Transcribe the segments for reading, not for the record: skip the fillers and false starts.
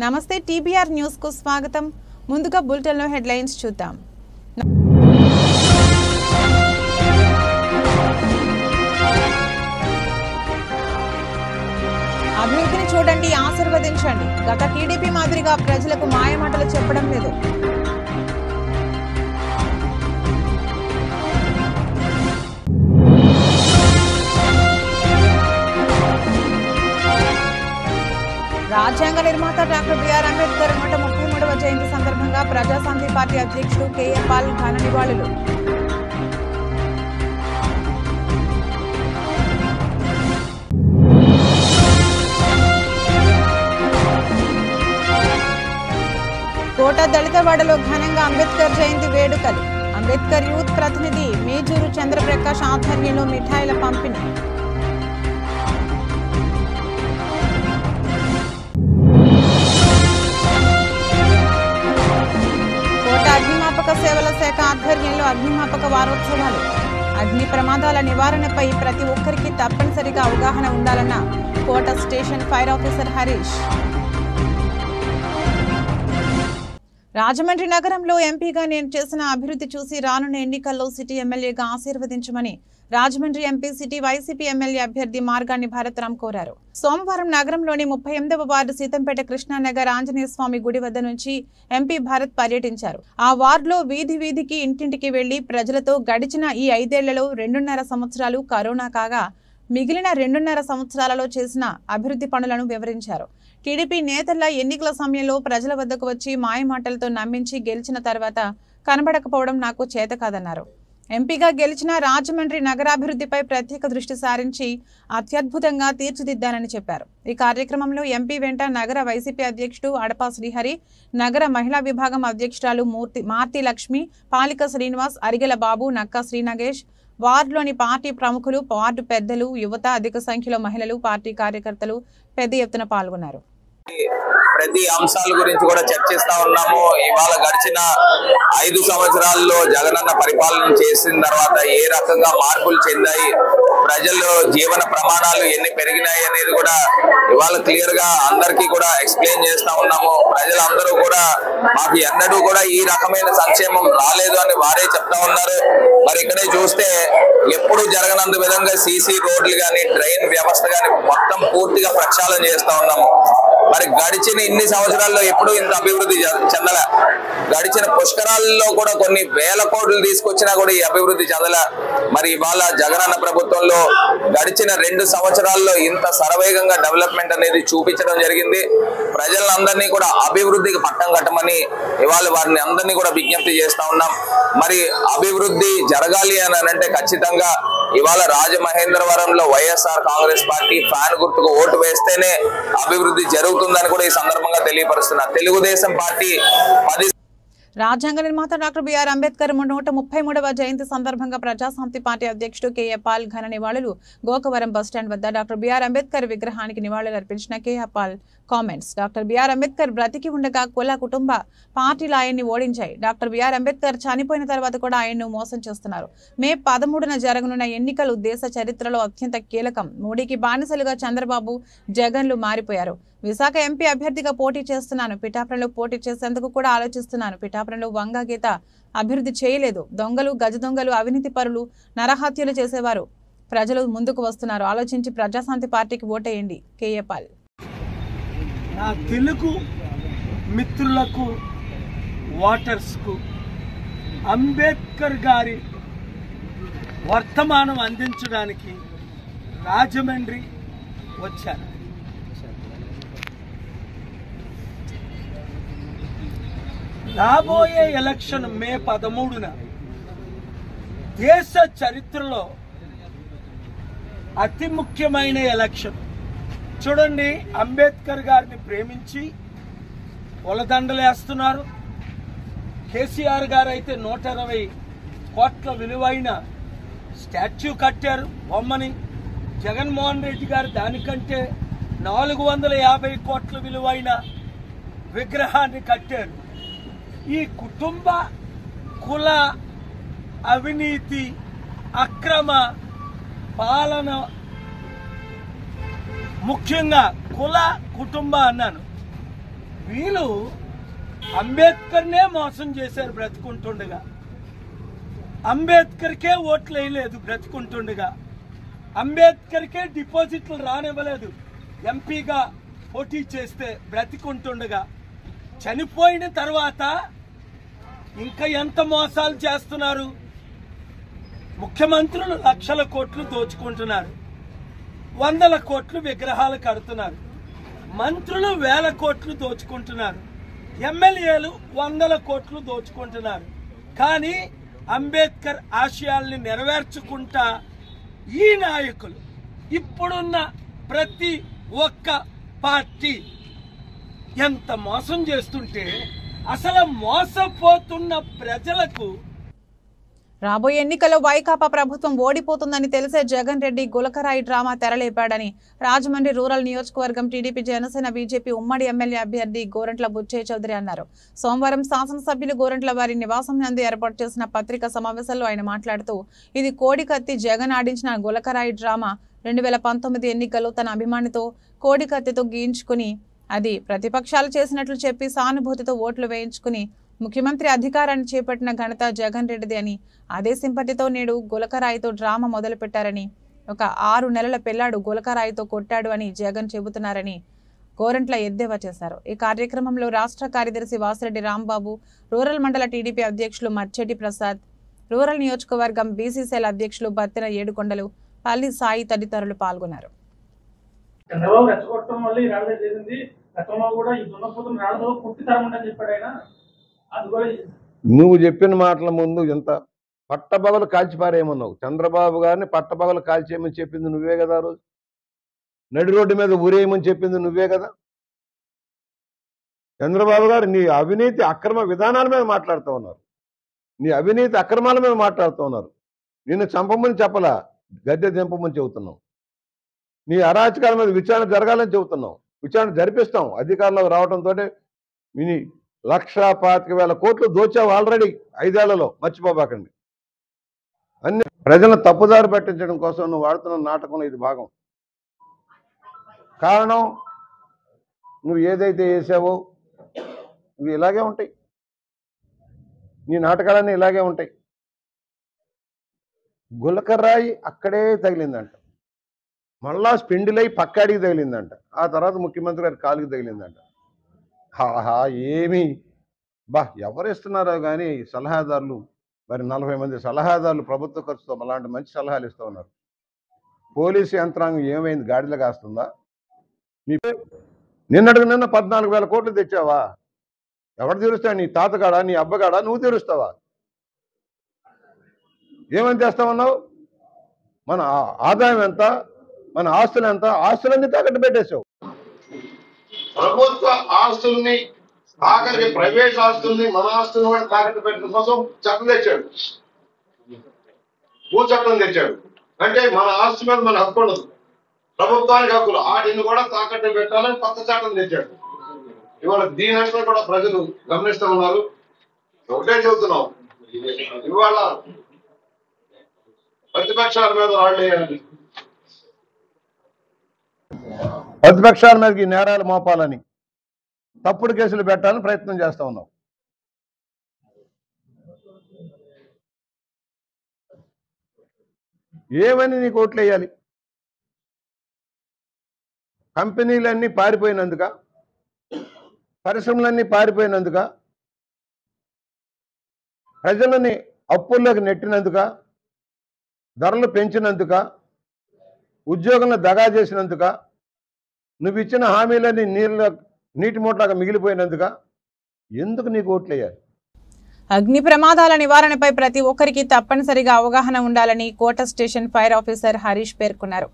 నమస్తే TBR news కు స్వాగతం. ముందుగా బులెటిన్ లో హెడ్లైన్స్ చూద్దాం. అభివృద్ధిని చూడండి, ఆశీర్వదించండి. గత టీడీపీ మాదిరిగా ప్రజలకు మాయమాటలు చెప్పడం లేదు. రాజ్యాంగ నిర్మాత డాక్టర్ బిఆర్ అంబేద్కర్ 133వ జయంతి సందర్భంగా ప్రజాశాంతి పార్టీ అధ్యక్షుడు కేఏ పాల్ ఘన నివాళులు. కోట దళితవాడలో ఘనంగా అంబేద్కర్ జయంతి వేడుకలు. అంబేద్కర్ యూత్ ప్రతినిధి మేజూరు చంద్రప్రకాష్ ఆధ్వర్యంలో మిఠాయిల పంపిణీ. కోట అగ్నిమాపక సేవల శాఖ ఆధ్వర్యంలో అగ్నిమాపక వారోత్సవాలు. అగ్ని ప్రమాదాల నివారణపై ప్రతి ఒక్కరికి తప్పనిసరిగా అవగాహన ఉండాలన్న Kota station fire officer Harish. Rajahmundry నగరంలో ఎంపీగా నేను చేసిన అభివృద్ధి చూసి రానున్న ఎన్నికల్లో సిటీ ఎమ్మెల్యేగా ఆశీర్వదించమని Rajahmundry MP city YCP MLA అభ్యర్థి మార్గాన్ని భరత్రామ్ కోరారు. సోమవారం నగరంలోని 38వ వార్డు సీతంపేట కృష్ణానగర్ ఆంజనేయ స్వామి గుడి వద్ద నుంచి ఎంపీ భరత్ పర్యటించారు. ఆ వార్డులో వీధి వీధికి ఇంటింటికి వెళ్లి ప్రజలతో గడిచిన ఈ 5 ఏళ్లలో 2.5 సంవత్సరాలు కరోనా కాగా మిగిలిన 2.5 సంవత్సరాలలో చేసిన అభివృద్ధి పనులను వివరించారు. టీడీపీ నేతల ఎన్నికల సమయంలో ప్రజల వద్దకు వచ్చి మాయమాటలతో నమ్మించి గెలిచిన తర్వాత కనబడకపోవడం నాకు చేత కాదన్నారు. ఎంపీగా గెలిచిన రాజమండ్రి నగరాభివృద్ధిపై ప్రత్యేక దృష్టి సారించి అత్యద్భుతంగా తీర్చిదిద్దానని చెప్పారు. ఈ కార్యక్రమంలో ఎంపీ వెంట నగర వైసీపీ అధ్యక్షుడు అడపా శ్రీహరి, నగర మహిళా విభాగం అధ్యక్షురాలు మార్తి లక్ష్మి, పాలిక శ్రీనివాస్, అరిగెల బాబు, నక్కా శ్రీనగేష్, వార్డులోని పార్టీ ప్రముఖులు, వార్డు పెద్దలు, యువత, అధిక సంఖ్యలో మహిళలు, పార్టీ కార్యకర్తలు పెద్ద ఎత్తున పాల్గొన్నారు. ప్రతి అంశాల గురించి కూడా చర్చిస్తా ఉన్నాము. ఇవాళ గడిచిన 5 సంవత్సరాల్లో జగనన్న పరిపాలన చేసిన తర్వాత ఏ రకంగా మార్పులు చెందాయి, ప్రజల్లో జీవన ప్రమాణాలు ఎన్ని పెరిగినాయి అనేది కూడా ఇవాళ క్లియర్ గా అందరికీ కూడా ఎక్స్ప్లెయిన్ చేస్తా ఉన్నాము. ప్రజలందరూ కూడా మాకు ఎన్నడూ కూడా ఈ రకమైన సంక్షేమం రాలేదు అని వారే చెప్తా ఉన్నారు. మరి ఇక్కడే చూస్తే ఎప్పుడు జరగనంత విధంగా సీసీ రోడ్లు కానీ డ్రైన్ వ్యవస్థ కానీ మొత్తం పూర్తిగా ప్రక్షాళన చేస్తా ఉన్నాము. మరి గడిచిన ఇన్ని సంవత్సరాల్లో ఎప్పుడు ఇంత అభివృద్ధి చెందల. గడిచిన పుష్కరాల్లో కూడా కొన్ని వేల కోట్లు తీసుకొచ్చినా కూడా ఈ అభివృద్ధి చెందల. మరి ఇవాళ జగనన్న ప్రభుత్వంలో గడిచిన 2 సంవత్సరాల్లో ఇంత శరవేగంగా డెవలప్మెంట్ అనేది చూపించడం జరిగింది. ప్రజలందరినీ కూడా అభివృద్ధికి పట్టం కట్టమని ఇవాళ వారిని అందరినీ కూడా విజ్ఞప్తి చేస్తా ఉన్నాం. మరి అభివృద్ధి జరగాలి అని అంటే ఖచ్చితంగా ఇవాళ రాజమహేంద్రవరంలో వైఎస్ఆర్ కాంగ్రెస్ పార్టీ ఫ్యాన్ గుర్తుకు ఓటు వేస్తేనే అభివృద్ధి జరుగుతుందని కూడా ఈ సందర్భంగా తెలియపరుస్తున్నారు. తెలుగుదేశం పార్టీ రాజ్యాంగ నిర్మాత డాక్టర్ బిఆర్ అంబేద్కర్ 133వ జయంతి సందర్భంగా ప్రజాశాంతి పార్టీ అధ్యక్షుడు కేఏ పాల్ ఘన నివాళులు. గోకవరం బస్టాండ్ వద్ద డాక్టర్ బిఆర్ అంబేద్కర్ విగ్రహానికి నివాళులు అర్పించిన K A Paul comments. Doctor B R Ambedkar బ్రతికి ఉండగా కుల కుటుంబ పార్టీలు ఆయన్ని ఓడించాయి. డాక్టర్ బిఆర్ అంబేద్కర్ చనిపోయిన తర్వాత కూడా ఆయన్ను మోసం చేస్తున్నారు. మే 13న జరగనున్న ఎన్నికలు దేశ చరిత్రలో అత్యంత కీలకం. మోడీకి బానిసలుగా చంద్రబాబు, జగన్లు మారిపోయారు. విశాఖ ఎంపీ అభ్యర్థిగా పోటీ చేస్తున్నాను. పిఠాపురంలో పోటీ చేసేందుకు కూడా ఆలోచిస్తున్నాను. పిఠాపురంలో వంగ గీత అభివృద్ధి చేయలేదు. దొంగలు, గజ దొంగలు, అవినీతి పరులు, నరహత్యలు చేసేవారు ప్రజలు ముందుకు వస్తున్నారు. ఆలోచించి ప్రజాశాంతి పార్టీకి ఓటేయండి. K A Paul. నా తెలుగు మిత్రులకు, ఓటర్స్కు అంబేద్కర్ గారి వర్తమానం అందించడానికి రాజమండ్రి వచ్చాను. రాబోయే ఎలక్షన్ మే 13న దేశ చరిత్రలో అతి ముఖ్యమైన ఎలక్షన్. చూడండి, అంబేద్కర్ గారిని ప్రేమించి పొలదండలేస్తున్నారు. కేసీఆర్ గారు అయితే 120 కోట్ల విలువైన స్టాచ్యూ కట్టారు బొమ్మని. జగన్మోహన్ రెడ్డి గారు దానికంటే 450 కోట్ల విలువైన విగ్రహాన్ని కట్టారు. ఈ కుటుంబ, కుల, అవినీతి, అక్రమ పాలన, ముఖ్యంగా కుల కుటుంబ అన్నాను, వీళ్ళు అంబేద్కర్నే మోసం చేశారు బ్రతుకుంటుండగా. అంబేద్కర్కే ఓట్లు వేయలేదు బ్రతుకుంటుండగా. అంబేద్కర్కే డిపాజిట్లు రానివ్వలేదు ఎంపీగా పోటీ చేస్తే బ్రతికుంటుండగా. చనిపోయిన తర్వాత ఇంకా ఎంత మోసాలు చేస్తున్నారు. ముఖ్యమంత్రులు లక్షల కోట్లు దోచుకుంటున్నారు, 100 కోట్లు విగ్రహాలు కడుతున్నారు, మంత్రులు 1000 కోట్లు దోచుకుంటున్నారు, ఎమ్మెల్యేలు 100 కోట్లు దోచుకుంటున్నారు. కానీ అంబేద్కర్ ఆశయాల్ని నెరవేర్చుకుంటా ఈ నాయకులు, ఇప్పుడున్న ప్రతి ఒక్క పార్టీ ఎంత మోసం చేస్తుంటే అసలు మోసపోతున్న ప్రజలకు. రాబోయే ఎన్నికల్లో వైకాపా ప్రభుత్వం ఓడిపోతుందని తెలిసే జగన్ రెడ్డి గులకరాయి డ్రామా తెరలేపాడని రాజమండ్రి రూరల్ నియోజకవర్గం టీడీపీ జనసేన బీజేపీ ఉమ్మడి ఎమ్మెల్యే అభ్యర్థి గోరంట్ల బుచ్చయ్య చౌదరి అన్నారు. సోమవారం శాసనసభ్యులు గోరంట్ల వారి నివాసం నందు ఏర్పాటు చేసిన పత్రికా సమావేశంలో ఆయన మాట్లాడుతూ, ఇది కోడికత్తి జగన్ ఆడించిన గులకరాయి డ్రామా. 2019 ఎన్నికల్లో తన అభిమానితో కోడికత్తితో గీయించుకుని అది ప్రతిపక్షాలు చేసినట్లు చెప్పి సానుభూతితో ఓట్లు వేయించుకుని ముఖ్యమంత్రి అధికారాన్ని చేపట్టిన ఘనత జగన్ రెడ్డిది అని, అదే సింపతితో నేడు గులకరాయితో డ్రామా మొదలుపెట్టారని, ఒక 6 నెలల పిల్లాడు గులకరాయితో కొట్టాడు అని జగన్ చెబుతున్నారని గోరంట్ల ఎద్దేవా చేశారు. ఈ కార్యక్రమంలో రాష్ట్ర కార్యదర్శి వాసిరెడ్డి రాంబాబు, రూరల్ మండల టీడీపీ అధ్యక్షులు మర్చెట్టి ప్రసాద్, రూరల్ నియోజకవర్గం బీసీసీఎల్ అధ్యక్షులు బత్తిన ఏడుకొండలు, పల్లి సాయి తదితరులు పాల్గొన్నారు. చంద్రబాబు రెచ్చగొట్టడం వల్ల ఈ రాజధాని చేసింది. గతంలో కూడా ఈ దున్నపోతున్న రాజధాని పుట్టి తరమంటని చెప్పాడు ఆయన. అది కూడా నువ్వు చెప్పిన మాటల ముందు ఇంత పట్టబగలు కాల్చిపారేయమన్నావు. చంద్రబాబు గారిని పట్టబగలు కాల్చేయమని చెప్పింది నువ్వే కదా. రోజు నడి రోడ్డు మీద ఊరేయమని చెప్పింది నువ్వే కదా. చంద్రబాబు గారు నీ అవినీతి అక్రమ విధానాల మీద మాట్లాడుతూ ఉన్నారు, నీ అవినీతి అక్రమాల మీద మాట్లాడుతూ ఉన్నారు. నిన్ను చంపమని చెప్పలా, గద్దె దింపమని చెబుతున్నావు. నీ అరాచకాల మీద విచారణ జరగాలని చెబుతున్నావు. విచారణ జరిపిస్తాం. అధికారంలోకి రావడంతో 1,25,000 కోట్లు దోచావు ఆల్రెడీ 5 ఏళ్లలో. మర్చిపోబాకండి. అన్ని ప్రజలను తప్పుదారి పట్టించడం కోసం నువ్వు వాడుతున్న నాటకంలో ఇది భాగం. కారణం నువ్వు ఏదైతే వేసావో ఇవి ఇలాగే ఉంటాయి. నీ నాటకాలన్నీ ఇలాగే ఉంటాయి. గులకరాయి అక్కడే తగిలిందంట, మళ్ళా స్పెండిలై పక్కాడికి తగిలిందంట, ఆ తర్వాత ముఖ్యమంత్రి గారి కాలుకి తగిలిందంట. హాహా ఏమి బా ఎవరు ఇస్తున్నారో కానీ సలహాదారులు, మరి 40 మంది సలహాదారులు ప్రభుత్వ ఖర్చుతో అలాంటి మంచి సలహాలు ఇస్తూ ఉన్నారు. పోలీసు యంత్రాంగం ఏమైంది? గాడిలో కాస్తుందా? నిన్నటికి నిన్న 14,000 కోట్లు తెచ్చావా? ఎవరు తీరుస్తాడు? నీ తాతగాడా, నీ అబ్బగాడా? నువ్వు తీరుస్తావా? ఏమని చేస్తామన్నావు? మన ఆదాయం ఎంత, మన ఆస్తులు ఎంత? ఆస్తులన్నీ తాకట్టు పెట్టేశావు. ప్రభుత్వ ఆస్తుల్ని, ఆఖరికి ప్రైవేట్ ఆస్తుల్ని, మన ఆస్తుల్ని కూడా తాకట్టు పెట్టడం కోసం చట్టం తెచ్చాడు. భూ చట్టం తెచ్చాడు. అంటే మన ఆస్తి మీద మన హక్కు ఉండదు, ప్రభుత్వానికి హక్కులు వాటిని కూడా తాకట్టు పెట్టాలని కొత్త చట్టం తెచ్చాడు. ఇవాళ దీని కూడా ప్రజలు గమనిస్తూ ఉన్నారు. ఒకటే చెబుతున్నాం, ఇవాళ ప్రతిపక్షాల మీద రాళ్ళేయాలని, ప్రతిపక్షాల మీదకి నేరాలు మోపాలని, తప్పుడు కేసులు పెట్టాలని ప్రయత్నం చేస్తా ఉన్నావు. ఏమని నీకు ఓట్లు వేయాలి? కంపెనీలన్నీ పారిపోయినందుక, పరిశ్రమలన్నీ పారిపోయినందుక, ప్రజలని అప్పుల్లోకి నెట్టినందుక, ధరలు పెంచినందుక, ఉద్యోగంలో దగా చేసినందుక, నువ్వు ఇచ్చిన హామీలన్నీ నీటి మూటలాగా మిగిలిపోయినందుక, ఎందుకు నీకు ఓట్లు వేయాలి? అగ్ని ప్రమాదాల నివారణపై ప్రతి ఒక్కరికి తప్పనిసరిగా అవగాహన ఉండాలని కోట స్టేషన్ ఫైర్ ఆఫీసర్ హరీష్ పేర్కొన్నారు.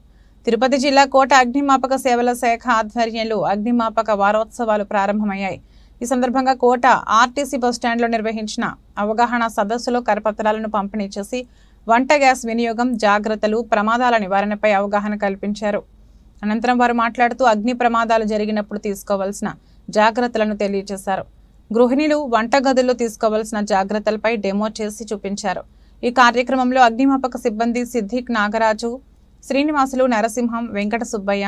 తిరుపతి జిల్లా కోట అగ్నిమాపక సేవల శాఖ ఆధ్వర్యంలో అగ్నిమాపక వారోత్సవాలు ప్రారంభమయ్యాయి. ఈ సందర్భంగా కోట ఆర్టీసీ బస్టాండ్లో నిర్వహించిన అవగాహన సదస్సులో కరపత్రాలను పంపిణీ చేసి వంట గ్యాస్ వినియోగం, జాగ్రత్తలు, ప్రమాదాల నివారణపై అవగాహన కల్పించారు. అనంతరం వారు మాట్లాడుతూ అగ్ని ప్రమాదాలు జరిగినప్పుడు తీసుకోవాల్సిన జాగ్రత్తలను తెలియజేశారు. గృహిణులు వంటగదుల్లో తీసుకోవాల్సిన జాగ్రత్తలపై డెమో చేసి చూపించారు. ఈ కార్యక్రమంలో అగ్నిమాపక సిబ్బంది సిద్దిక్ నాగరాజు, శ్రీనివాసులు, నరసింహం, వెంకట సుబ్బయ్య,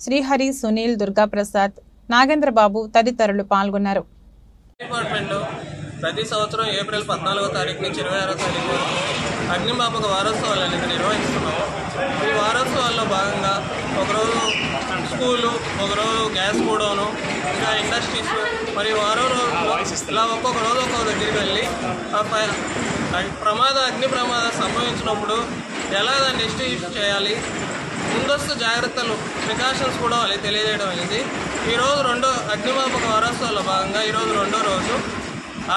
శ్రీహరి, సునీల్, దుర్గాప్రసాద్, నాగేంద్రబాబు తదితరులు పాల్గొన్నారు. డిపార్ట్మెంట్లో ప్రతి సంవత్సరం ఏప్రిల్ 14వ తారీఖు నుంచి 26వ తారీఖు వరకు అగ్నిమాపక వారోత్సవాలు అనేది నిర్వహిస్తున్నాము. ఈ వారోత్సవాల్లో భాగంగా ఒకరోజు స్కూలు, ఒకరోజు గ్యాస్ గోడౌను, ఇంకా ఇండస్ట్రీస్, మరియు వారో రోజుల్లో ఇలా ఒక్కొక్క రోజు ఒక్కొక్క దగ్గరికి వెళ్ళి అగ్ని ప్రమాదం సంభవించినప్పుడు ఎలా దాన్ని ఎస్టిమేట్ చేయాలి, ముందస్తు జాగ్రత్తలు ప్రికాషన్స్ కూడా వాళ్ళకి తెలియజేయడం అనేది ఈరోజు రెండో అగ్నిమాపక వారోత్సవాల్లో భాగంగా ఈరోజు రెండో రోజు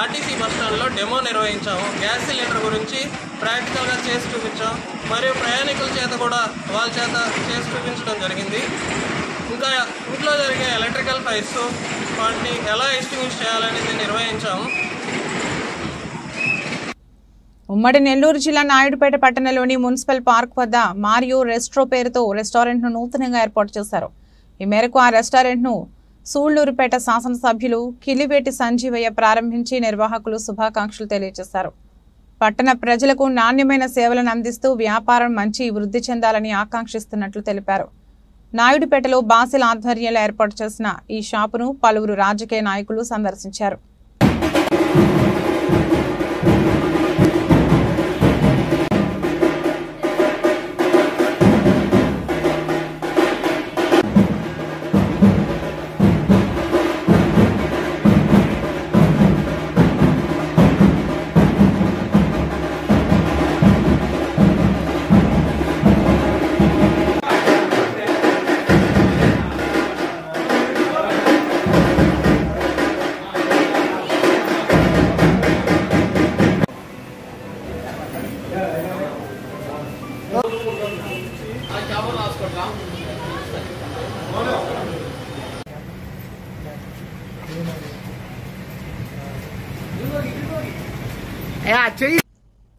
ఆర్టీసీ బస్టాండ్లో డెమో నిర్వహించాము. గ్యాస్ సిలిండర్ గురించి ప్రాక్టికల్గా చేసి చూపించాం, మరియు ప్రయాణికుల చేత కూడా వాళ్ళ చేత చేసి చూపించడం జరిగింది. ఇంకా ఇంట్లో జరిగే ఎలక్ట్రికల్ ఫైర్స్ వాటిని ఎలా ఎస్టిమేట్ చేయాలనేది నిర్వహించాము. ఉమ్మడి నెల్లూరు జిల్లా నాయుడుపేట పట్టణంలోని మున్సిపల్ పార్క్ వద్ద మారియో రెస్ట్రో పేరుతో రెస్టారెంట్ను నూతనంగా ఏర్పాటు చేశారు. ఈ మేరకు ఆ రెస్టారెంట్ను సూళ్లూరుపేట శాసనసభ్యులు కిలివేటి సంజీవయ్య ప్రారంభించి నిర్వాహకులు శుభాకాంక్షలు తెలియజేశారు. పట్టణ ప్రజలకు నాణ్యమైన సేవలను అందిస్తూ వ్యాపారం మంచి వృద్ధి చెందాలని ఆకాంక్షిస్తున్నట్లు తెలిపారు. నాయుడుపేటలో బాసిల్ ఆధ్వర్యంలో ఏర్పాటు చేసిన ఈ షాపును పలువురు రాజకీయ నాయకులు సందర్శించారు.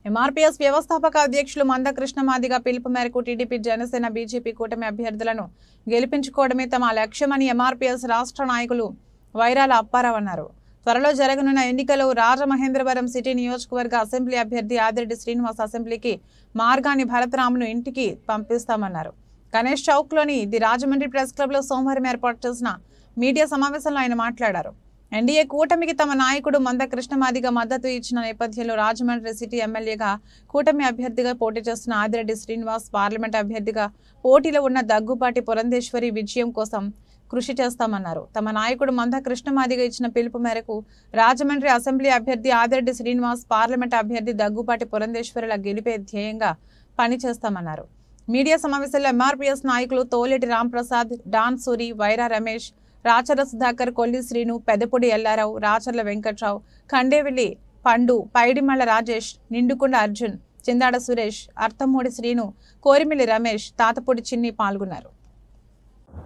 ఎంఆర్పీఎస్ వ్యవస్థాపక అధ్యక్షులు మందకృష్ణ మాదిగ పిలుపు మేరకు టీడీపీ, జనసేన, బీజేపీ కూటమి అభ్యర్థులను గెలిపించుకోవడమే తమ లక్ష్యమని ఎంఆర్పీఎస్ రాష్ట్ర నాయకులు వైరాల అప్పారావు అన్నారు. త్వరలో జరగనున్న ఎన్నికల్లో రాజమహేంద్రవరం సిటీ నియోజకవర్గ అసెంబ్లీ అభ్యర్థి ఆదిరెడ్డి శ్రీనివాస్ అసెంబ్లీకి మార్గాని భరతరామును ఇంటికి పంపిస్తామన్నారు. గణేష్ చౌక్లోని ది రాజమండ్రి ప్రెస్ క్లబ్లో సోమవారం ఏర్పాటు చేసిన మీడియా సమావేశంలో ఆయన మాట్లాడారు. ఎన్డీఏ కూటమికి తమ నాయకుడు మందకృష్ణ మాదిగ మద్దతు ఇచ్చిన నేపథ్యంలో రాజమండ్రి సిటీ ఎమ్మెల్యేగా కూటమి అభ్యర్థిగా పోటీ చేస్తున్న ఆదిరెడ్డి శ్రీనివాస్, పార్లమెంట్ అభ్యర్థిగా పోటీలో ఉన్న దగ్గుబాటి పురంధేశ్వరి విజయం కోసం కృషి చేస్తామన్నారు. తమ నాయకుడు మందకృష్ణ మాదిగ ఇచ్చిన పిలుపు మేరకు రాజమండ్రి అసెంబ్లీ అభ్యర్థి ఆదిరెడ్డి శ్రీనివాస్, పార్లమెంట్ అభ్యర్థి దగ్గుబాటి పురంధేశ్వరుల గెలిపే ధ్యేయంగా పనిచేస్తామన్నారు. మీడియా సమావేశంలో ఎంఆర్పీఎస్ నాయకులు తోలేటి రాంప్రసాద్, డాన్ సూరి, వైరా రమేష్, రాచర్ల సుధాకర్, కొల్లి శ్రీను, పెద్దపూడి ఎల్లారావు, రాచర్ల వెంకట్రావు, ఖండేవిల్లి పండు, పైడిమళ్ల రాజేష్, నిండుకొండ అర్జున్, చిందాడ సురేష్, అర్థమూడి శ్రీను, కోరిమిల్లి రమేష్, తాతపూడి చిన్ని పాల్గొన్నారు.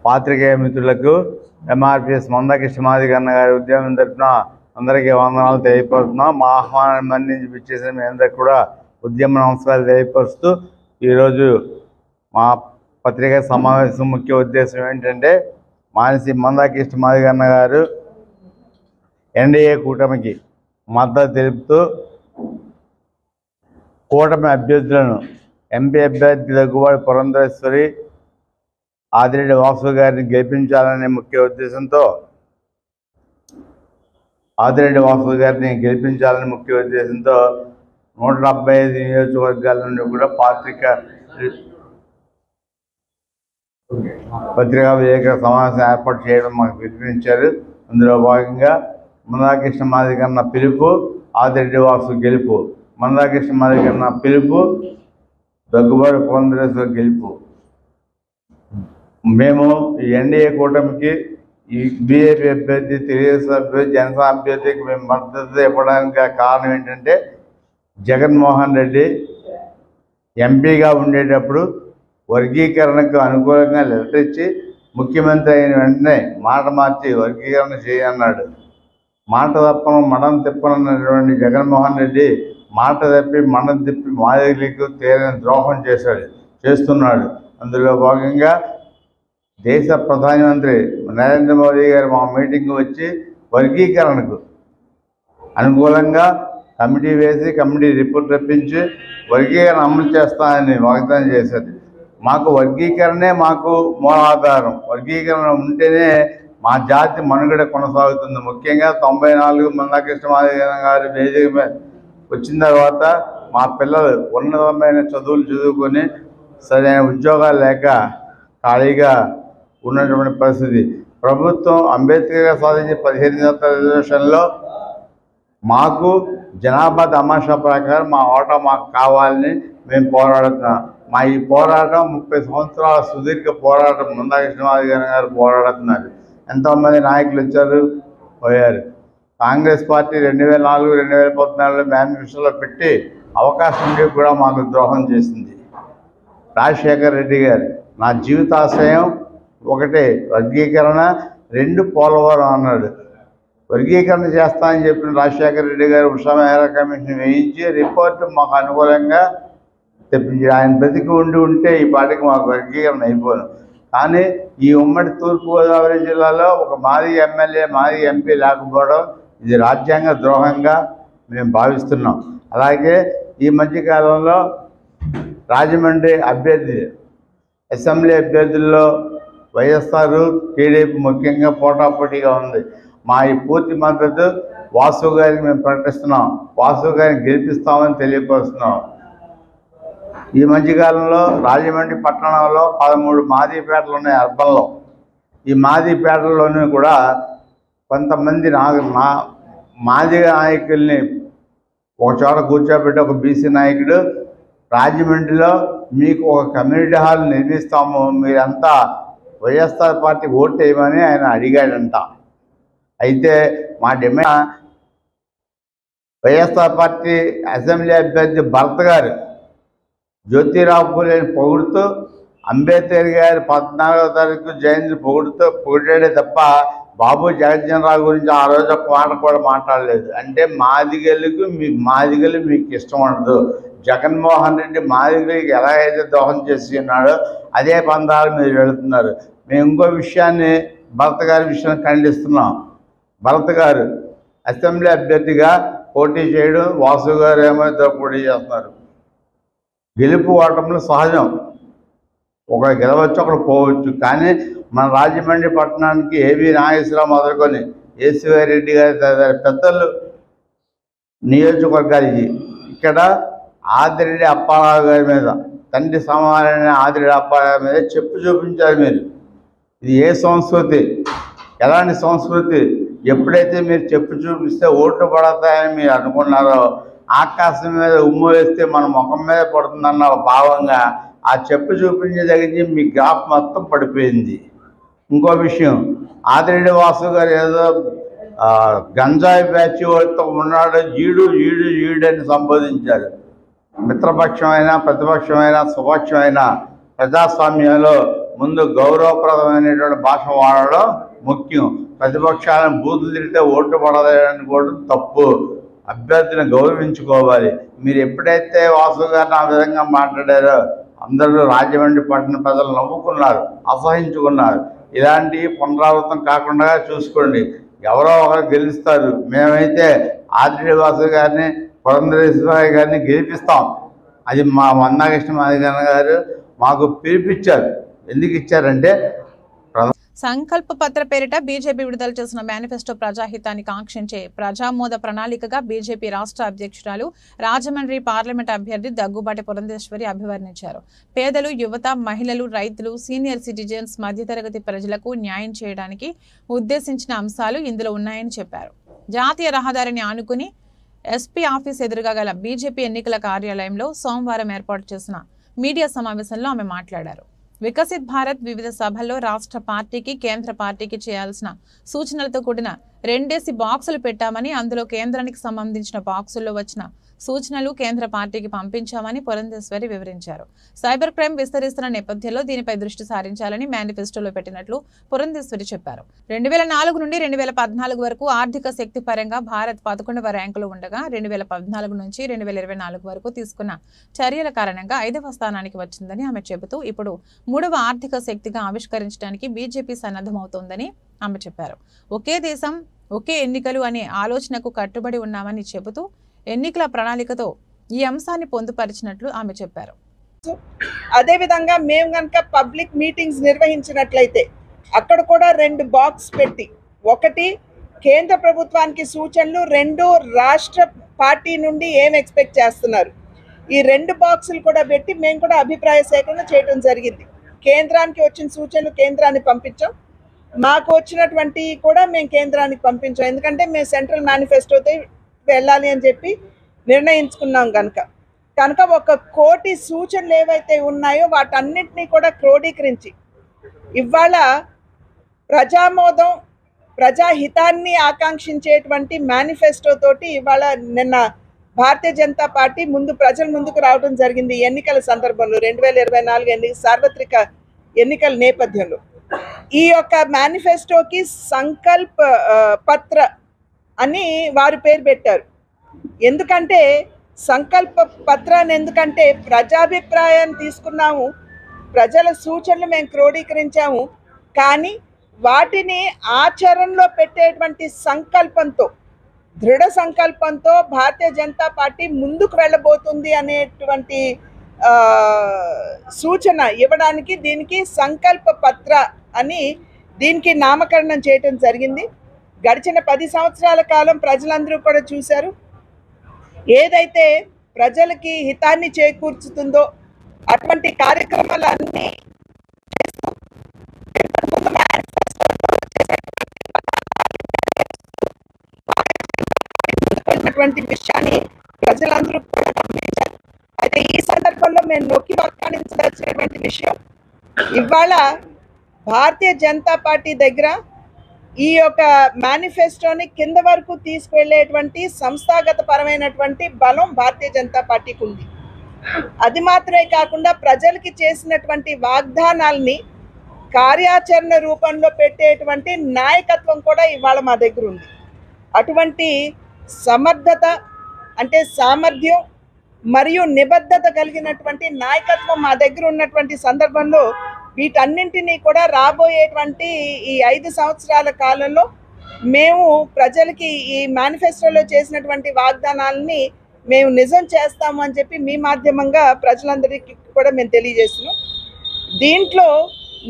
పాత్రికేయ మిత్రులకు ఎంఆర్పీఎస్ మందకృష్ణ మాదిగ గారి ఉద్యమం తరఫున అందరికీ వందనాలు తెలియపరుస్తున్నాం. మా ఆహ్వానాన్ని మన్నించి పిచ్చేసిన మీ అందరికీ కూడా ఉద్యమ నమస్కారాలు తెలియపరుస్తూ ఈరోజు మా పత్రికా సమావేశం ముఖ్య ఉద్దేశం ఏంటంటే మానసి మందకృష్ణ మాదిగ గారు ఎన్డీఏ కూటమికి మద్దతు తెలుపుతూ కూటమి అభ్యర్థులను ఎంపీ అభ్యర్థి దగ్గుబాటి పురంధేశ్వరి, ఆదిరెడ్డి వాసు గారిని గెలిపించాలనే ముఖ్య ఉద్దేశంతో 175 నియోజకవర్గాల నుండి కూడా పత్రికా విలేకరుల సమావేశం ఏర్పాటు చేయడం మాకు పిలుపునిచ్చారు. అందులో భాగంగా మందకృష్ణ మాదిగ పిలుపు, ఆదిరెడ్డి వాసు గెలుపు. మందకృష్ణ మాదిగ పిలుపు, దగ్గుబాటి పురంధేశ్వరి గెలుపు. మేము ఈ ఎన్డీఏ కూటమికి ఈ బీజేపీ అభ్యర్థి, తెలుగుదేశం అభ్యర్థి, జనసేన అభ్యర్థికి మేము మద్దతు ఇవ్వడానికి కారణం ఏంటంటే జగన్మోహన్ రెడ్డి ఎంపీగా ఉండేటప్పుడు వర్గీకరణకు అనుకూలంగా లెటర్ ఇచ్చి ముఖ్యమంత్రి అయిన వెంటనే మాట మార్చి వర్గీకరణ చేయన్నాడు. మాట తప్పను మడం తిప్పనన్నటువంటి జగన్మోహన్ రెడ్డి మాట తప్పి మడం తిప్పి మాదిగలకు తీరని ద్రోహం చేస్తున్నాడు. అందులో భాగంగా దేశ ప్రధానమంత్రి నరేంద్ర మోదీ గారు మా మీటింగ్ వచ్చి వర్గీకరణకు అనుకూలంగా కమిటీ వేసి కమిటీ రిపోర్ట్ రప్పించి వర్గీకరణ అమలు చేస్తానని వాగ్దానం చేశారు. మాకు వర్గీకరణే మాకు మూలాధారం. వర్గీకరణ ఉంటేనే మా జాతి మనుగడ కొనసాగుతుంది. ముఖ్యంగా 94 మందాకృష్ణ మాదిగ గారి వేదిక మీద వచ్చిన తర్వాత మా పిల్లలు ఉన్నతమైన చదువులు చదువుకొని సరైన ఉద్యోగాలు లేక ఖాళీగా ఉన్నటువంటి పరిస్థితి. ప్రభుత్వం అంబేద్కర్ గారు సాధించిన 15% రిజర్వేషన్లో మాకు జనాభా తమాషా ప్రకారం మా ఓటా మాకు కావాలని మేము పోరాడుతున్నాం. మా ఈ పోరాటం 30 సంవత్సరాల సుదీర్ఘ పోరాటం. మందాకృష్ణ మాదిగ గారు పోరాడుతున్నారు. ఎంతోమంది నాయకులు వచ్చారు, పోయారు. కాంగ్రెస్ పార్టీ 2004-2014 మేనిఫెస్టోలో పెట్టి అవకాశం ఉండి కూడా మాకు ద్రోహం చేసింది. రాజశేఖర రెడ్డి గారు నా జీవితాశయం ఒకటే వర్గీకరణ, 2 పోలవరం అన్నాడు. వర్గీకరణ చేస్తానని చెప్పిన రాజశేఖర రెడ్డి గారు ఉషా మెహ్రా కమిషన్ వేయించి రిపోర్టు మాకు అనుకూలంగా తెప్పించి ఆయన బ్రతికి ఉంటే ఈ పాటికి మాకు వర్గీకరణ అయిపోను. కానీ ఈ ఉమ్మడి తూర్పుగోదావరి జిల్లాలో ఒక మాజీ ఎమ్మెల్యే మాజీ ఎంపీ లేకపోవడం ఇది రాజ్యాంగ ద్రోహంగా మేము భావిస్తున్నాం. అలాగే ఈ మధ్యకాలంలో రాజమండ్రి అభ్యర్థి అసెంబ్లీ అభ్యర్థుల్లో వైఎస్ఆర్ టీడీపీ ముఖ్యంగా పోటాపోటీగా ఉంది. మా ఈ పూర్తి మద్దతు వాసు గారికి మేము ప్రకటిస్తున్నాం. వాసు గారిని గెలిపిస్తామని తెలియపరుస్తున్నాం. ఈ మధ్యకాలంలో రాజమండ్రి పట్టణంలో 13 మాదిపేటలు ఉన్నాయి అర్బన్లో. ఈ మాదిపేటల్లోనూ కూడా కొంతమంది మాదిగ నాయకుల్ని ఒక చోట కూర్చోబెట్టి ఒక బీసీ నాయకుడు రాజమండ్రిలో మీకు ఒక కమ్యూనిటీ హాల్ నిర్మిస్తాము, మీరంతా వైఎస్ఆర్ పార్టీ ఓటు వేయమని ఆయన అడిగాడంట. అయితే మా డిమాండ్ వైఎస్ఆర్ పార్టీ అసెంబ్లీ అభ్యర్థి భరత్ గారు జ్యోతిరావు పూలేని పొగుడుతూ అంబేద్కర్ గారి 14వ తారీఖు జయంతి పొగిడాడే తప్ప బాబు జగజ్జనరావు గురించి ఆ రోజు ఒక మాట కూడా మాట్లాడలేదు. అంటే మాదిగలు మీకు ఇష్టం ఉండదు. జగన్మోహన్ రెడ్డి మాదిగలకి ఎలా అయితే దోహం చేసి ఉన్నాడో అదే పందాలు మీరు వెళుతున్నారు. మేము ఇంకో విషయాన్ని భరత్ గారి విషయాన్ని ఖండిస్తున్నాం. భరత్ గారు అసెంబ్లీ అభ్యర్థిగా పోటీ చేయడం, వాసు గారు ఏమైతే పోటీ చేస్తున్నారు. గెలుపు ఓటములు సహజం, ఒకరు గెలవచ్చు ఒకరు పోవచ్చు. కానీ మన రాజమండ్రి పట్టణానికి ఏవి నాగేశ్వరరావు మొదలుకొని ఏసీవై రెడ్డి గారి తదితర పెద్దలు నియోజకవర్గాలు ఇక్కడ ఆదిరెడ్డి అప్పారావు గారి మీద, తండ్రి సమానమైన ఆదిరెడ్డి అప్పారావు మీద చెప్పు చూపించారు మీరు. ఇది ఏ సంస్కృతి, ఎలాంటి సంస్కృతి? ఎప్పుడైతే మీరు చెప్పు చూపిస్తే ఓట్లు పడతాయని మీరు అనుకున్నారో ఆకాశం మీద ఉమ్ము వేస్తే మన ముఖం మీద పడుతుందన్న భావంగా ఆ చెప్పు చూపించే దగ్గర మీ గ్రాఫ్ మొత్తం పడిపోయింది. ఇంకో విషయం, ఆదిరెడ్డి వాసు గారు ఏదో గంజాయి బ్యాచ్ వాళ్ళతో ఉన్నాడు, ఈడు అని సంబోధించారు. మిత్రపక్షమైనా ప్రతిపక్షమైనా స్వపక్షమైనా ప్రజాస్వామ్యంలో ముందు గౌరవప్రదమైనటువంటి భాష వాడడం ముఖ్యం. ప్రతిపక్షాలను బూతులు తిరిగితే ఓట్లు పడదనుకోవడం తప్పు. అభ్యర్థిని గౌరవించుకోవాలి. మీరు ఎప్పుడైతే వాసు గారిని ఆ విధంగా మాట్లాడారో అందరూ రాజమండ్రి పట్టణ ప్రజలు నవ్వుకున్నారు, అసహించుకున్నారు. ఇలాంటివి పునరావృతం కాకుండా చూసుకోండి. ఎవరో ఒకరు గెలుస్తారు. మేమైతే ఆదిరెడ్డి వాసు గారిని, పురంధరేశ్వరి గారిని గెలిపిస్తాం. అది మా మందాకృష్ణ మాదిగ గారు మాకు పిలిపించారు. ఎందుకు ఇచ్చారంటే సంకల్ప పత్ర పేరిట బీజేపీ విడుదల చేసిన మేనిఫెస్టో ప్రజాహితాన్ని కాంక్షించే ప్రజామోద ప్రణాళికగా బీజేపీ రాష్ట్ర అధ్యక్షురాలు రాజమండ్రి పార్లమెంట్ అభ్యర్థి దగ్గుబాటి పురంధేశ్వరి అభివర్ణించారు. పేదలు, యువత, మహిళలు, రైతులు, సీనియర్ సిటిజన్స్, మధ్యతరగతి ప్రజలకు న్యాయం చేయడానికి ఉద్దేశించిన అంశాలు ఇందులో ఉన్నాయని చెప్పారు. జాతీయ రహదారిని ఆనుకుని ఎస్పీ ఆఫీస్ ఎదురుగా గల బీజేపీ ఎన్నికల కార్యాలయంలో సోమవారం ఏర్పాటు చేసిన మీడియా సమావేశంలో ఆమె మాట్లాడారు. వికసిత్ భారత్ వివిధ సభల్లో రాష్ట్ర పార్టీకి, కేంద్ర పార్టీకి చేయాల్సిన సూచనలతో కూడిన 2 బాక్సులు పెట్టామని, అందులో కేంద్రానికి సంబంధించిన బాక్సుల్లో వచ్చిన సూచనలు కేంద్ర పార్టీకి పంపించామని పురంధేశ్వరి వివరించారు. సైబర్ క్రైమ్ విస్తరిస్తున్న నేపథ్యంలో దీనిపై దృష్టి సారించాలని మేనిఫెస్టోలో పెట్టినట్లు పురంధేశ్వరి చెప్పారు. 2004 నుండి 2014 వరకు ఆర్థిక శక్తి పరంగా భారత్ 11వ ర్యాంకులో ఉండగా 2014 నుంచి 2024 వరకు తీసుకున్న చర్యల కారణంగా 5వ స్థానానికి వచ్చిందని ఆమె చెబుతూ ఇప్పుడు 3వ ఆర్థిక శక్తిగా ఆవిష్కరించడానికి బీజేపీ సన్నద్ధమవుతోందని ఆమె చెప్పారు. ఒకే దేశం ఒకే ఎన్నికలు అనే ఆలోచనకు కట్టుబడి ఉన్నామని చెబుతూ ఎన్నికల ప్రణాళికతో ఈ అంశాన్ని పొందుపరిచినట్లు ఆమె చెప్పారు. అదేవిధంగా మేము కనుక పబ్లిక్ మీటింగ్స్ నిర్వహించినట్లయితే అక్కడ కూడా 2 బాక్స్ పెట్టి, ఒకటి కేంద్ర ప్రభుత్వానికి సూచనలు, 2 రాష్ట్ర పార్టీ నుండి ఏం ఎక్స్పెక్ట్ చేస్తున్నారు, ఈ 2 బాక్సులు కూడా పెట్టి మేము కూడా అభిప్రాయ సేకరణ చేయడం జరిగింది. కేంద్రానికి వచ్చిన సూచనలు కేంద్రానికి పంపించాం, మాకు వచ్చినటువంటి కూడా మేము కేంద్రానికి పంపించాం. ఎందుకంటే మేము సెంట్రల్ మేనిఫెస్టోతో వెళ్ళాలి అని చెప్పి నిర్ణయించుకున్నాం. కనుక 1 కోటి సూచనలు ఏవైతే ఉన్నాయో వాటన్నిటినీ కూడా క్రోడీకరించి ఇవాళ ప్రజామోదం, ప్రజాహితాన్ని ఆకాంక్షించేటువంటి మేనిఫెస్టో తోటి ఇవాళ నిన్న భారతీయ జనతా పార్టీ ప్రజల ముందుకు రావడం జరిగింది. ఎన్నికల సందర్భంలో 2024 సార్వత్రిక ఎన్నికల నేపథ్యంలో ఈ యొక్క మేనిఫెస్టోకి సంకల్ప పత్ర అని వారు పేరు పెట్టారు. ఎందుకంటే సంకల్ప పత్రాన్ని, ఎందుకంటే ప్రజాభిప్రాయాన్ని తీసుకున్నాము, ప్రజల సూచనలు మేము క్రోడీకరించాము, కానీ వాటిని ఆచరణలో పెట్టేటువంటి సంకల్పంతో, దృఢ సంకల్పంతో భారతీయ జనతా పార్టీ ముందుకు వెళ్ళబోతుంది అనేటువంటి సూచన ఇవ్వడానికి దీనికి సంకల్ప పత్ర అని దీనికి నామకరణం చేయటం జరిగింది. గడిచిన 10 సంవత్సరాల కాలం ప్రజలందరూ కూడా చూశారు, ఏదైతే ప్రజలకి హితాన్ని చేకూర్చుతుందో అటువంటి కార్యక్రమాలన్నీ విషయాన్ని ప్రజలందరూ కూడా గమనించారు. అయితే ఈ సందర్భంలో మేము నొక్కి వ్యాఖ్యానించాల్సినటువంటి విషయం, ఇవాళ భారతీయ జనతా పార్టీ దగ్గర ఈ యొక్క మేనిఫెస్టోని కింద వరకు తీసుకువెళ్ళేటువంటి సంస్థాగత పరమైనటువంటి బలం భారతీయ జనతా పార్టీకి ఉంది. అది మాత్రమే కాకుండా ప్రజలకి చేసినటువంటి వాగ్దానాల్ని కార్యాచరణ రూపంలో పెట్టేటువంటి నాయకత్వం కూడా ఇవాళ మా దగ్గర ఉంది. అటువంటి సమర్థత, అంటే సామర్థ్యం మరియు నిబద్ధత కలిగినటువంటి నాయకత్వం మా దగ్గర ఉన్నటువంటి సందర్భంలో వీటన్నింటినీ కూడా రాబోయేటువంటి ఈ 5 సంవత్సరాల కాలంలో మేము ప్రజలకి ఈ మేనిఫెస్టోలో చేసినటువంటి వాగ్దానాలని మేము నిజం చేస్తాము అని చెప్పి మీ మాధ్యమంగా ప్రజలందరికీ కూడా మేము తెలియజేస్తున్నాం. దీంట్లో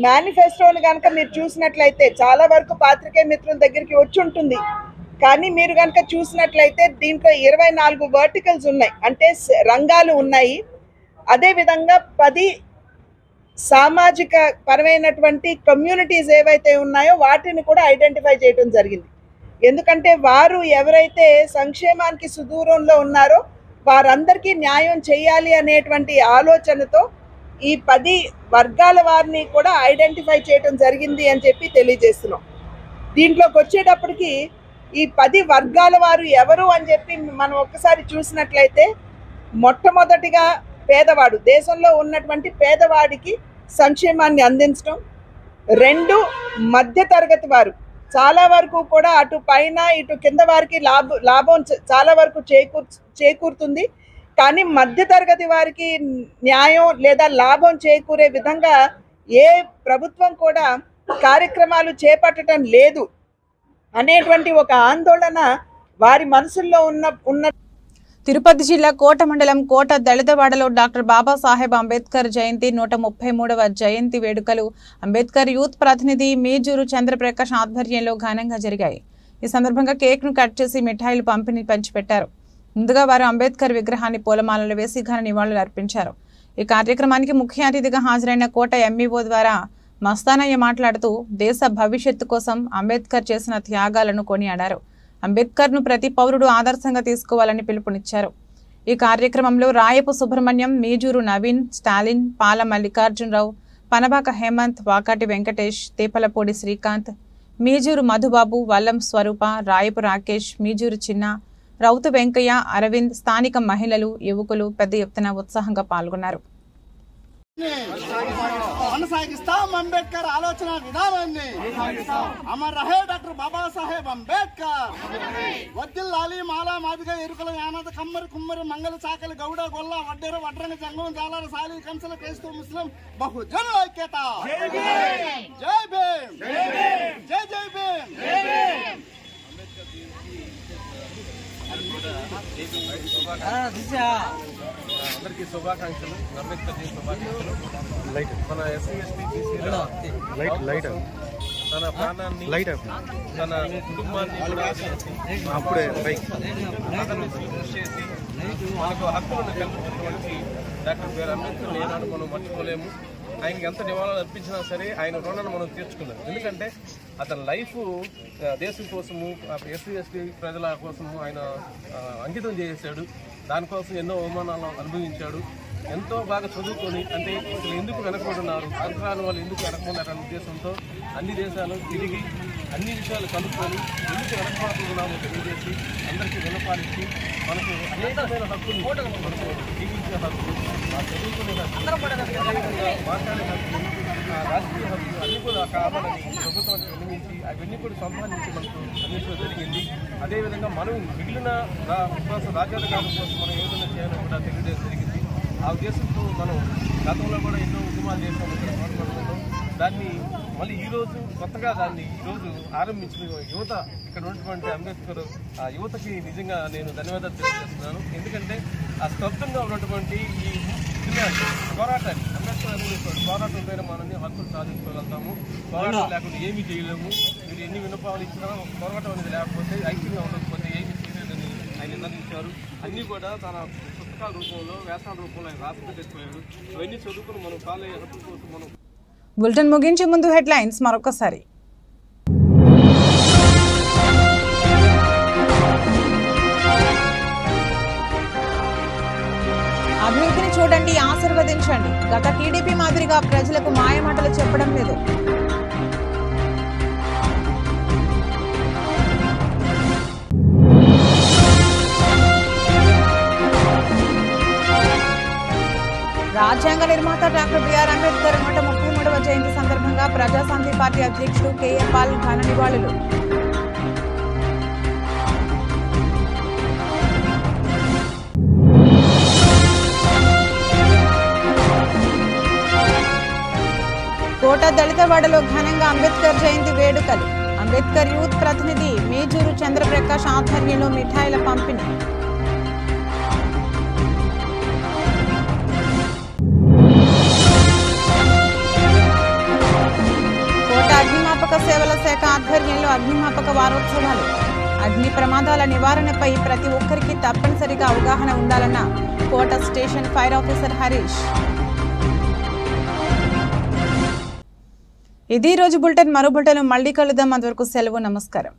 మేనిఫెస్టోని కనుక మీరు చూసినట్లయితే చాలా వరకు పాత్రికేయ మిత్రుల దగ్గరికి వచ్చి ఉంటుంది, కానీ మీరు కనుక చూసినట్లయితే దీంట్లో 24 వర్టికల్స్ ఉన్నాయి, అంటే రంగాలు ఉన్నాయి. అదేవిధంగా 10 సామాజిక పరమైనటువంటి కమ్యూనిటీస్ ఏవైతే ఉన్నాయో వాటిని కూడా ఐడెంటిఫై చేయడం జరిగింది. ఎందుకంటే వారు ఎవరైతే సంక్షేమానికి సుదూరంలో ఉన్నారో వారందరికీ న్యాయం చేయాలి అనేటువంటి ఆలోచనతో ఈ 10 వర్గాల వారిని కూడా ఐడెంటిఫై చేయడం జరిగింది అని చెప్పి తెలియజేస్తున్నాం. దీంట్లోకి వచ్చేటప్పటికి ఈ 10 వర్గాల వారు ఎవరు అని చెప్పి మనం ఒక్కసారి చూసినట్లయితే, మొట్టమొదటిగా పేదవాడు, దేశంలో ఉన్నటువంటి పేదవాడికి సంక్షేమాన్ని అందించడం. 2 మధ్యతరగతి వారు, చాలా వరకు కూడా అటు పైన ఇటు కింద వారికి లాభం చాలా వరకు చేకూరుతుంది, కానీ మధ్యతరగతి వారికి న్యాయం లేదా లాభం చేకూరే విధంగా ఏ ప్రభుత్వం కూడా కార్యక్రమాలు చేపట్టడం లేదు అనేటువంటి ఒక ఆందోళన వారి మనసుల్లో ఉన్న తిరుపతి జిల్లా కోట మండలం కోట దళితవాడలో డాక్టర్ బాబాసాహెబ్ అంబేద్కర్ జయంతి 133వ జయంతి వేడుకలు అంబేద్కర్ యూత్ ప్రతినిధి మీజూరు చంద్రప్రకాష్ ఆధ్వర్యంలో ఘనంగా జరిగాయి. ఈ సందర్భంగా కేక్ను కట్ చేసి మిఠాయిలు పంచిపెట్టారు. ముందుగా వారు అంబేద్కర్ విగ్రహాన్ని పూలమాలలు వేసి ఘన నివాళులు అర్పించారు. ఈ కార్యక్రమానికి ముఖ్య అతిథిగా హాజరైన కోట ఎంఈఓ ద్వారా మస్తానయ్య మాట్లాడుతూ దేశ భవిష్యత్తు కోసం అంబేద్కర్ చేసిన త్యాగాలను కొనియాడారు. అంబేద్కర్ను ప్రతి పౌరుడు ఆదర్శంగా తీసుకోవాలని పిలుపునిచ్చారు. ఈ కార్యక్రమంలో రాయపు సుబ్రహ్మణ్యం, మీజూరు నవీన్, స్టాలిన్, పాల మల్లికార్జునరావు, పనబాక హేమంత్, వాకాటి వెంకటేష్, తేపలపూడి శ్రీకాంత్, మీజూరు మధుబాబు, వల్లం స్వరూప, రాయపు రాకేష్, మీజూరు చిన్న, రౌతు వెంకయ్య, అరవింద్, స్థానిక మహిళలు, యువకులు పెద్ద ఎత్తున ఉత్సాహంగా పాల్గొన్నారు. కొనసాగిస్తాం అంబేద్కర్ ఆలోచన విధానాన్ని. అమర్ రహే డాక్టర్ బాబాసాహెబ్ అంబేద్కర్. వద్దిల్లాలి మాలా మాదిగ ఎరుకల యానాద కమ్మరి కుమ్మరి మంగళ చాకలి గౌడ గొల్ల వడ్డెర వడ్రంగ జంగం జాలాల సాలి కంసల క్రైస్తవ ముస్లిం బహుజన ఐక్యత. జై భీమ్, జై జై భీమ్. అందరికీ శుభాకాంక్షలు, అంబేద్కర్ శుభాకాంక్షలు. మన ఎస్సీ ఎస్టీ బీసీ తన ప్రాణాన్ని తన కుటుంబాన్ని అతన్ని కృషి చేసి మనకు హక్కులను కల్పించినటువంటి డాక్టర్ బిఆర్ అంబేద్కర్ ఏనాడు మనం మర్చిపోలేము. ఆయనకి ఎంత నివాళులు అర్పించినా సరే ఆయన రుణాన్ని మనం తీర్చుకున్నాం. ఎందుకంటే అతని లైఫ్ దేశం కోసము, ఎస్సీ ఎస్టీ ప్రజల కోసము ఆయన అంకితం చేశాడు. దానికోసం ఎన్నో అవమానాలు అనుభవించాడు. ఎంతో బాగా చదువుకొని, అంటే అసలు ఎందుకు వెనకబడున్నారు, అంతరాని వాళ్ళు ఎందుకు వెనకబడినారన్న ఉద్దేశంతో అన్ని దేశాలు తిరిగి అన్ని విషయాలు కనుక్కొని ఎందుకు వెనకబడుతున్నామో తెలియజేసి అందరికీ విన్నపాలిచ్చి మనకు అనేకమైన హక్కులు, మనకు జీవించే హక్కు, చదువుకునే హక్కు, మాట్లాడే హక్కు, రాజకీయ హక్కు అన్నీ కూడా కావాలని ప్రభుత్వానికి విన్నవించి అవన్నీ కూడా సంపాదించి మనకు అందించడం జరిగింది. అదేవిధంగా మనం మిగిలిన రాజ్యాధికారుల కోసం మనం ఏదైనా చేయాలని కూడా తెలియజేయడం జరిగింది. ఆ ఉద్దేశంతో మనం గతంలో కూడా ఎన్నో ఉద్యమాలు చేసాము ఇక్కడ కోటపల్లిలో. దాన్ని మళ్ళీ ఈరోజు కొత్తగా ఈరోజు ఆరంభించిన యువత, ఇక్కడ ఉన్నటువంటి అంబేద్కర్ ఆ యువతకి నిజంగా నేను ధన్యవాదాలు తెలియజేస్తున్నాను. ఎందుకంటే ఆ స్తబ్దంగా ఉన్నటువంటి ఈ పోరాటాన్ని, అంబేద్కర్ అనేది పోరాటం పైన మనల్ని హక్కులు సాధించుకోగలుగుతాము. పోరాటం లేకుండా ఏమీ చేయలేము. మీరు ఎన్ని విన్నపాలు ఇచ్చినా పోరాటం అనేది లేకపోతే, ఐక్యంగా ఉండకపోతే ఏమీ చేయలేదని ఆయన నిర్ణయించారు. అన్నీ కూడా తన పుస్తకాల రూపంలో, వ్యాసాల రూపంలో ఆయన రాసి తెచ్చిపోయాడు. అవన్నీ చదువుకుని మనం కాలేజ్ హక్కుల కోసం మనం. బులెటిన్ ముగించే ముందు హెడ్లైన్స్ మరొకసారి. అభివృద్ధిని చూడండి, ఆశీర్వదించండి. గత టీడీపీ మాదిరిగా ప్రజలకు మాయమాటలు చెప్పడం లేదు. రాజ్యాంగ నిర్మాత డాక్టర్ బిఆర్ అంబేద్కర్ 133వ జయంతి సందర్భంగా ప్రజాశాంతి పార్టీ అధ్యక్షుడు కేఏ పాల్ ఘన నివాళులు. కోట దళితవాడలో ఘనంగా అంబేద్కర్ జయంతి వేడుకలు. అంబేద్కర్ యూత్ ప్రతినిధి మేజూరు చంద్రప్రకాష్ ఆధ్వర్యంలో మిఠాయిల పంపిణీ. కోట అగ్నిమాపక సేవల శాఖ ఆధ్వర్యంలో అగ్నిమాపక వారోత్సవాలు. అగ్ని ప్రమాదాల నివారణపై ప్రతి ఒక్కరికి తప్పనిసరిగా అవగాహన ఉండాలన్న Kota station fire officer Harish. ఇది రోజు బులెటిన్. మరో బులెటిన్ మళ్ళీ కలుద్దాం. అంతవరకు సెలవు. నమస్కారం.